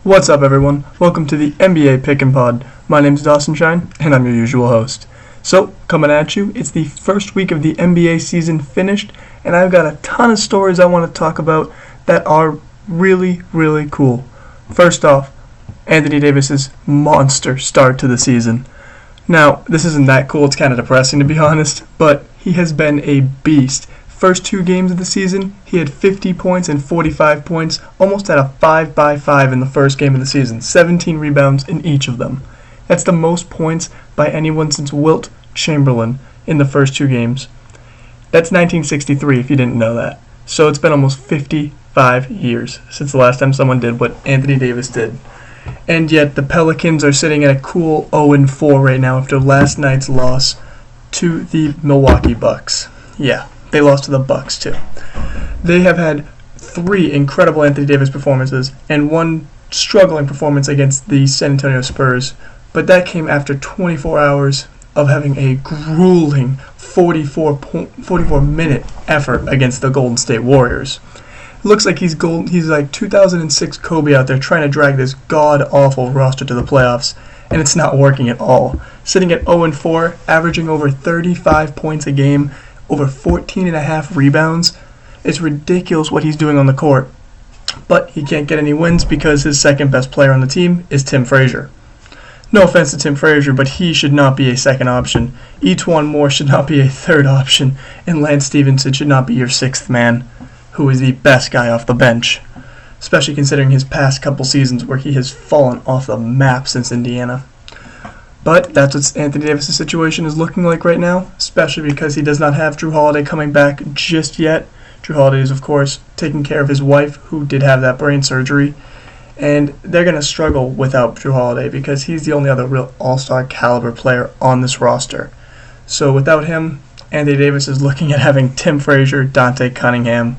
What's up, everyone? Welcome to the NBA Pick and Pod. My name's Dawson Shine, and I'm your usual host. So, coming at you, it's the first week of the NBA season finished, and I've got a ton of stories I want to talk about that are really, really cool. First off, Anthony Davis's monster start to the season. Now, this isn't that cool, it's kind of depressing to be honest, but he has been a beast. First two games of the season, he had 50 points and 45 points, almost had a 5-by-5 in the first game of the season, 17 rebounds in each of them. That's the most points by anyone since Wilt Chamberlain in the first two games. That's 1963 if you didn't know that. So it's been almost 55 years since the last time someone did what Anthony Davis did. And yet the Pelicans are sitting at a cool 0-4 right now after last night's loss to the Milwaukee Bucks. Yeah. They lost to the Bucks too. They have had three incredible Anthony Davis performances and one struggling performance against the San Antonio Spurs, but that came after 24 hours of having a grueling 44-minute effort against the Golden State Warriors. Looks like he's like 2006 Kobe out there trying to drag this god-awful roster to the playoffs, and it's not working at all. Sitting at 0-4, averaging over 35 points a game, over 14.5 rebounds. It's ridiculous what he's doing on the court. But he can't get any wins because his second best player on the team is Tim Frazier. No offense to Tim Frazier, but he should not be a second option. Etuan Moore should not be a third option. And Lance Stevenson should not be your sixth man, who is the best guy off the bench. Especially considering his past couple seasons where he has fallen off the map since Indiana. But that's what Anthony Davis' situation is looking like right now, especially because he does not have Jrue Holiday coming back just yet. Jrue Holiday is, of course, taking care of his wife, who did have that brain surgery. And they're going to struggle without Jrue Holiday because he's the only other real all-star caliber player on this roster. So without him, Anthony Davis is looking at having Tim Frazier, Dante Cunningham,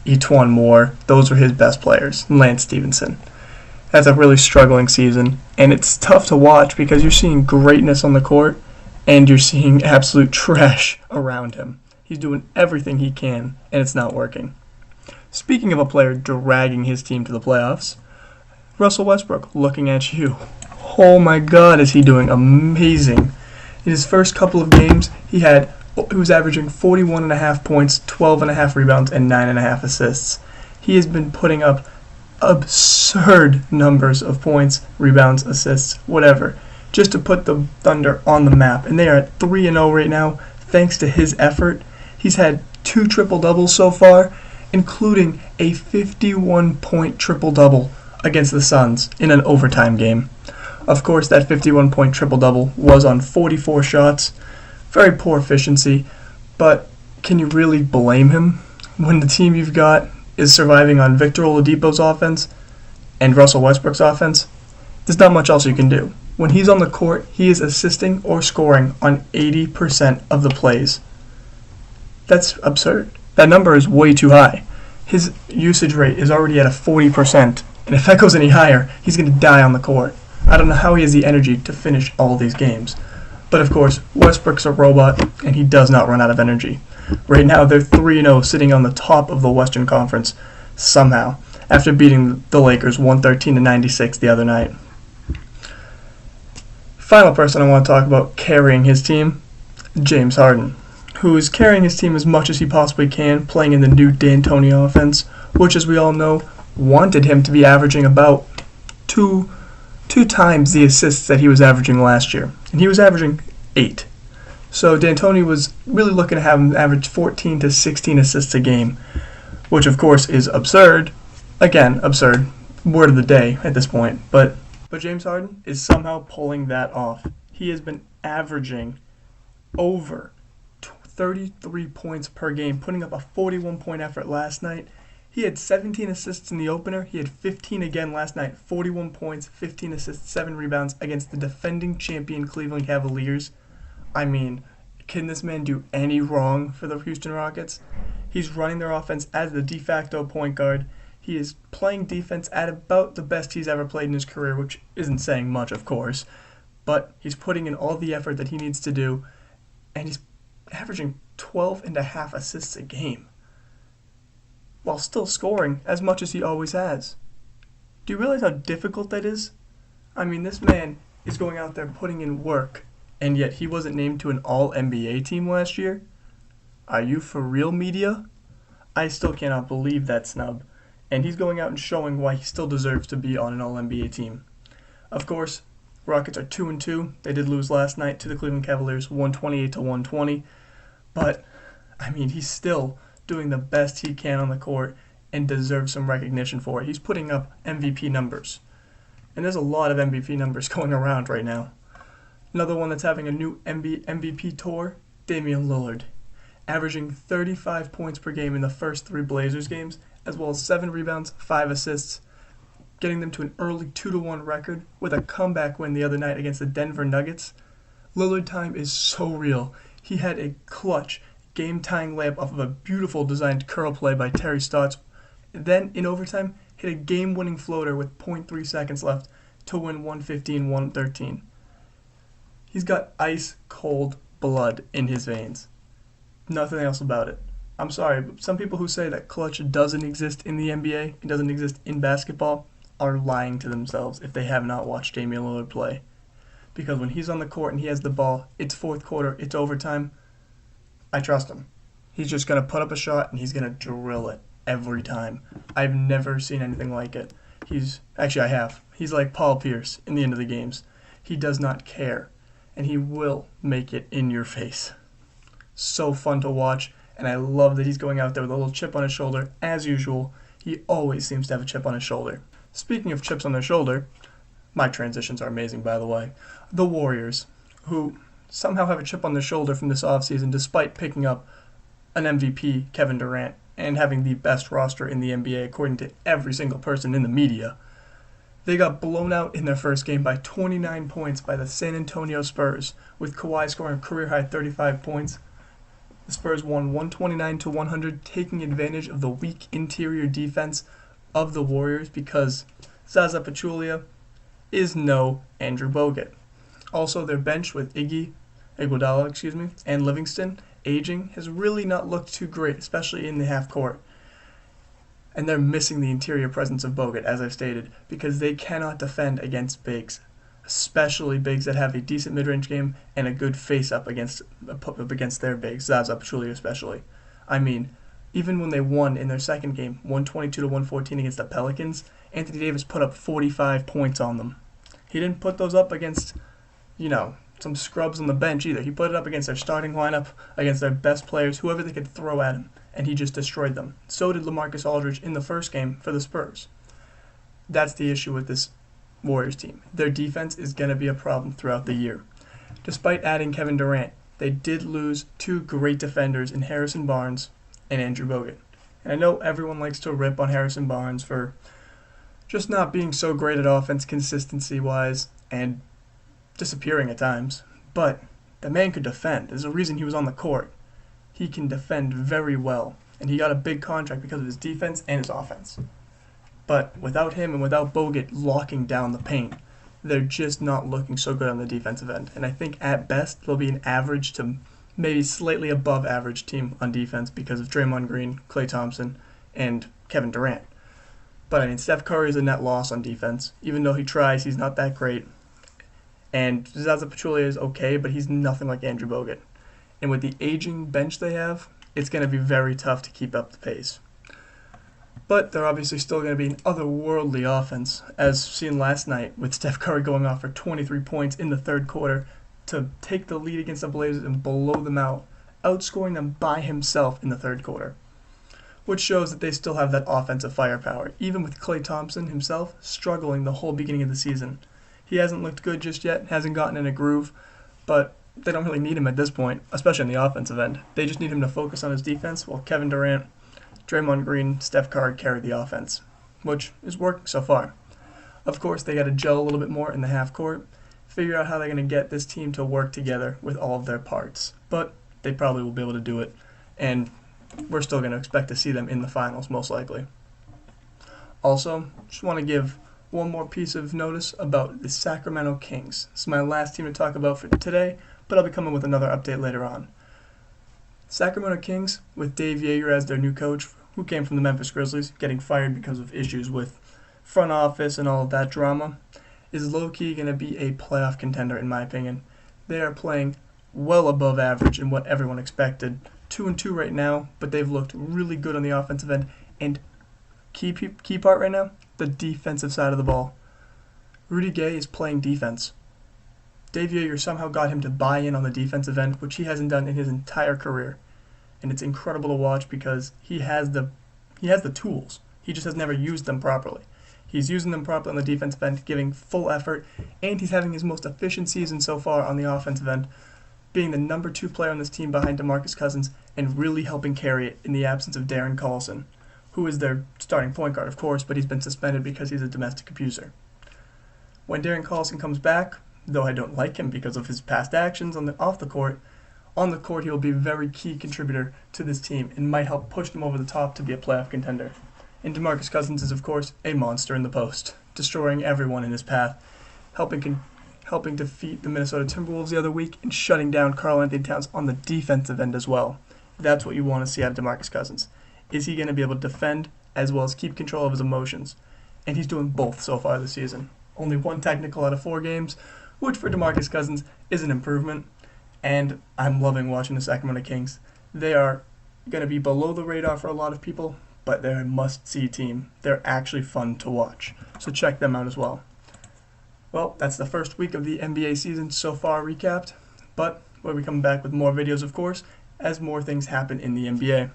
Etuan Moore. Those are his best players. Lance Stevenson. That's a really struggling season, and it's tough to watch because you're seeing greatness on the court and you're seeing absolute trash around him. He's doing everything he can, and it's not working. Speaking of a player dragging his team to the playoffs, Russell Westbrook, looking at you. Oh my God, is he doing amazing. In his first couple of games, he was averaging 41.5 points, 12.5 rebounds, and 9.5 assists. He has been putting up absurd numbers of points, rebounds, assists, whatever, just to put the Thunder on the map. And they are at 3-0 right now, thanks to his effort. He's had 2 triple-doubles so far, including a 51-point triple-double against the Suns in an overtime game. Of course, that 51-point triple-double was on 44 shots. Very poor efficiency, but can you really blame him when the team you've got is surviving on Victor Oladipo's offense and Russell Westbrook's offense? There's not much else you can do. When he's on the court, he is assisting or scoring on 80% of the plays. That's absurd. That number is way too high. His usage rate is already at a 40%, and if that goes any higher, he's going to die on the court. I don't know how he has the energy to finish all these games. But of course, Westbrook's a robot, and he does not run out of energy. Right now, they're 3-0, sitting on the top of the Western Conference somehow, after beating the Lakers 113-96 the other night. Final person I want to talk about carrying his team, James Harden, who is carrying his team as much as he possibly can, playing in the new D'Antoni offense, which, as we all know, wanted him to be averaging about two times the assists that he was averaging last year, and he was averaging 8. So D'Antoni was really looking to have him average 14 to 16 assists a game, which of course is absurd. Again, absurd. Word of the day at this point. But James Harden is somehow pulling that off. He has been averaging over 33 points per game, putting up a 41-point effort last night. He had 17 assists in the opener. He had 15 again last night. 41 points, 15 assists, 7 rebounds against the defending champion Cleveland Cavaliers. I mean, can this man do any wrong for the Houston Rockets? He's running their offense as the de facto point guard. He is playing defense at about the best he's ever played in his career, which isn't saying much, of course. But he's putting in all the effort that he needs to do, and he's averaging 12.5 assists a game, while still scoring as much as he always has. Do you realize how difficult that is? I mean, this man is going out there putting in work, and yet he wasn't named to an All-NBA team last year? Are you for real, media? I still cannot believe that snub, and he's going out and showing why he still deserves to be on an All-NBA team. Of course, Rockets are 2-2. They did lose last night to the Cleveland Cavaliers, 128-120, but I mean, he's still doing the best he can on the court and deserves some recognition for it. He's putting up MVP numbers. And there's a lot of MVP numbers going around right now. Another one that's having a new MVP tour, Damian Lillard, averaging 35 points per game in the first 3 Blazers games, as well as 7 rebounds, 5 assists, getting them to an early 2-1 record with a comeback win the other night against the Denver Nuggets. Lillard time is so real. He had a clutch, game-tying layup off of a beautiful designed curl play by Terry Stotts. Then, in overtime, hit a game-winning floater with 0.3 seconds left to win 115-113. He's got ice-cold blood in his veins. Nothing else about it. I'm sorry, but some people who say that clutch doesn't exist in the NBA, it doesn't exist in basketball, are lying to themselves if they have not watched Damian Lillard play. Because when he's on the court and he has the ball, it's fourth quarter, it's overtime, I trust him. He's just going to put up a shot and he's going to drill it every time. I've never seen anything like it. I have. He's like Paul Pierce in the end of the games. He does not care, and he will make it in your face. So fun to watch, and I love that he's going out there with a little chip on his shoulder. As usual, he always seems to have a chip on his shoulder. Speaking of chips on their shoulder, my transitions are amazing, by the way. The Warriors, who somehow have a chip on their shoulder from this offseason despite picking up an MVP, Kevin Durant, and having the best roster in the NBA according to every single person in the media. They got blown out in their first game by 29 points by the San Antonio Spurs, with Kawhi scoring a career-high 35 points. The Spurs won 129-100, taking advantage of the weak interior defense of the Warriors because Zaza Pachulia is no Andrew Bogut. Also, their bench with Iguodala, and Livingston aging has really not looked too great, especially in the half court. And they're missing the interior presence of Bogut, as I've stated, because they cannot defend against bigs, especially bigs that have a decent mid-range game and a good face-up against their bigs, Zaza Pachulia especially. I mean, even when they won in their second game, 122-114 against the Pelicans, Anthony Davis put up 45 points on them. He didn't put those up against, some scrubs on the bench either. He put it up against their starting lineup, against their best players, whoever they could throw at him, and he just destroyed them. So did LaMarcus Aldridge in the first game for the Spurs. That's the issue with this Warriors team. Their defense is going to be a problem throughout the year. Despite adding Kevin Durant, they did lose 2 great defenders in Harrison Barnes and Andrew Bogut. And I know everyone likes to rip on Harrison Barnes for just not being so great at offense consistency-wise and disappearing at times, but the man could defend. There's a reason he was on the court. He can defend very well, and he got a big contract because of his defense and his offense. But without him and without Bogut locking down the paint, they're just not looking so good on the defensive end. And I think at best they'll be an average to maybe slightly above average team on defense because of Draymond Green, Klay Thompson, and Kevin Durant. But I mean, Steph Curry is a net loss on defense. Even though he tries, he's not that great. And Zaza Pachulia is okay, but he's nothing like Andrew Bogut. And with the aging bench they have, it's going to be very tough to keep up the pace. But they're obviously still going to be an otherworldly offense, as seen last night with Steph Curry going off for 23 points in the third quarter to take the lead against the Blazers and blow them out, outscoring them by himself in the third quarter. Which shows that they still have that offensive firepower, even with Klay Thompson himself struggling the whole beginning of the season. He hasn't looked good just yet, hasn't gotten in a groove, but they don't really need him at this point, especially on the offensive end. They just need him to focus on his defense while Kevin Durant, Draymond Green, Steph Curry carry the offense, which is working so far. Of course, they got to gel a little bit more in the half court, figure out how they're going to get this team to work together with all of their parts. But they probably will be able to do it, and we're still going to expect to see them in the finals, most likely. Also, just want to give one more piece of notice about the Sacramento Kings. This is my last team to talk about for today, but I'll be coming with another update later on. Sacramento Kings, with Dave Yeager as their new coach, who came from the Memphis Grizzlies, getting fired because of issues with front office and all of that drama, is low-key going to be a playoff contender in my opinion. They are playing well above average in what everyone expected. 2-2 right now, but they've looked really good on the offensive end. And key part right now, the defensive side of the ball. Rudy Gay is playing defense. Dave Yeager somehow got him to buy in on the defensive end, which he hasn't done in his entire career. And it's incredible to watch because he has the tools. He just has never used them properly. He's using them properly on the defensive end, giving full effort, and he's having his most efficient season so far on the offensive end, being the number 2 player on this team behind DeMarcus Cousins and really helping carry it in the absence of Darren Collison, who is their starting point guard, of course, but he's been suspended because he's a domestic abuser. When Darren Collison comes back, though I don't like him because of his past actions off the court, on the court he will be a very key contributor to this team and might help push them over the top to be a playoff contender. And DeMarcus Cousins is, of course, a monster in the post, destroying everyone in his path, helping defeat the Minnesota Timberwolves the other week and shutting down Karl-Anthony Towns on the defensive end as well. That's what you want to see out of DeMarcus Cousins. Is he going to be able to defend as well as keep control of his emotions? And he's doing both so far this season. Only 1 technical out of 4 games, which for DeMarcus Cousins is an improvement, and I'm loving watching the Sacramento Kings. They are going to be below the radar for a lot of people, but they're a must-see team. They're actually fun to watch, so check them out as well. Well, that's the first week of the NBA season so far recapped, but we'll be coming back with more videos, of course, as more things happen in the NBA.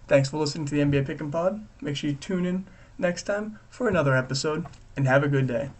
Thanks for listening to the NBA Pick'em Pod. Make sure you tune in next time for another episode, and have a good day.